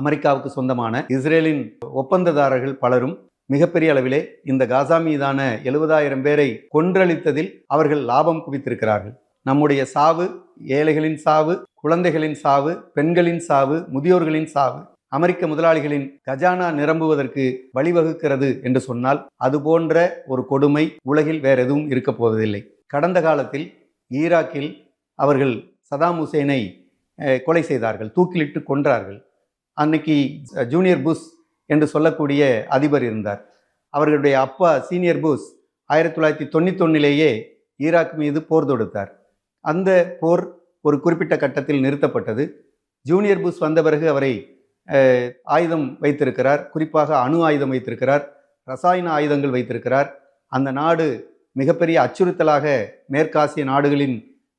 அமெரிக்காவுக்கு சொந்தமான இஸ்ரேலின் ஒப்பந்ததாரர்கள் பலரும் மிகப்பெரிய அளவிலே இந்த காசா மீதான 70,000 பேரை கொன்றளித்ததில் அவர்கள் லாபம் குவித்திருக்கிறார்கள். நம்முடைய சாவு, ஏழைகளின் சாவு, குழந்தைகளின் சாவு, பெண்களின் சாவு, முதியோர்களின் சாவு அமெரிக்க முதலாளிகளின் கஜானா நிரம்புவதற்கு வழிவகுக்கிறது என்று சொன்னால் அது போன்ற ஒரு கொடுமை உலகில் வேற எதுவும் இருக்க போவதில்லை. கடந்த காலத்தில் ஈராக்கில் அவர்கள் சதாம் ஹுசேனை கொலை செய்தார்கள், தூக்கிலிட்டு கொன்றார்கள். அன்னைக்கு ஜூனியர் புஷ் என்று சொல்லக்கூடிய அதிபர் இருந்தார். அவர்களுடைய அப்பா சீனியர் புஷ் 1991 ஈராக் மீது போர் தொடுத்தார். அந்த போர் ஒரு குறிப்பிட்ட கட்டத்தில் நிறுத்தப்பட்டது. ஜூனியர் புஷ் வந்த பிறகு அவரை ஆயுதம் வைத்திருக்கிறார், குறிப்பாக அணு ஆயுதம் வைத்திருக்கிறார், ரசாயன ஆயுதங்கள் வைத்திருக்கிறார். அந்த நாடு மிகப்பெரிய அச்சுறுத்தலாக மேற்காசிய நாடுகளின்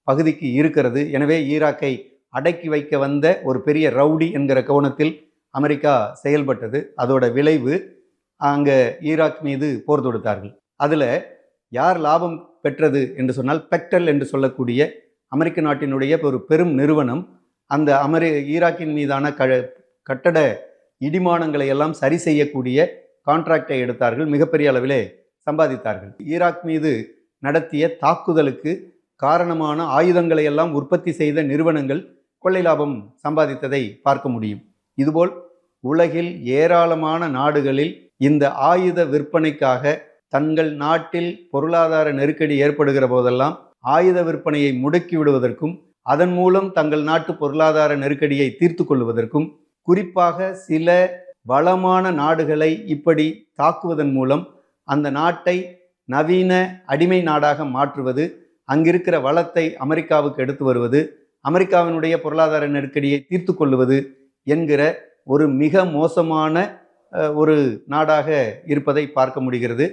பகுதிக்கு இருக்கிறது. எனவே ஈராக்கை அடக்கி வைக்க வந்த ஒரு பெரிய ரவுடி என்கிற கோணத்தில் அமெரிக்கா செயல்பட்டது. அதோட விளைவு அங்கே ஈராக் மீது போர் தொடுத்தார்கள். அதில் யார் லாபம் பெற்றது என்று சொன்னால் பெக்டல் என்று சொல்லக்கூடிய அமெரிக்க நாட்டினுடைய ஒரு பெரும் நிறுவனம் அந்த ஈராக்கின் மீதான கட்டட இடிமானங்களை எல்லாம் சரி செய்யக்கூடிய கான்ட்ராக்டை எடுத்தார்கள், மிகப்பெரிய அளவிலே சம்பாதித்தார்கள். ஈராக் மீது நடத்திய தாக்குதலுக்கு காரணமான ஆயுதங்களை எல்லாம் உற்பத்தி செய்த நிறுவனங்கள் கொள்ளை லாபம் சம்பாதித்ததை பார்க்க முடியும். இதுபோல் உலகில் ஏராளமான நாடுகளில் இந்த ஆயுத விற்பனைக்காக தங்கள் நாட்டில் பொருளாதார நெருக்கடி ஏற்படுகிற போதெல்லாம் ஆயுத விற்பனையை முடக்கி விடுவதற்கும் அதன் மூலம் தங்கள் நாட்டு பொருளாதார நெருக்கடியை தீர்த்து கொள்வதற்கும், குறிப்பாக சில வளமான நாடுகளை இப்படி தாக்குவதன் மூலம் அந்த நாட்டை நவீன அடிமை நாடாக மாற்றுவது, அங்கிருக்கிற வளத்தை அமெரிக்காவுக்கு எடுத்து வருவது, அமெரிக்காவினுடைய பொருளாதார நெருக்கடியை தீர்த்து கொள்வது என்கிற ஒரு மிக மோசமான ஒரு நாடாக இருப்பதை பார்க்க முடிகிறது.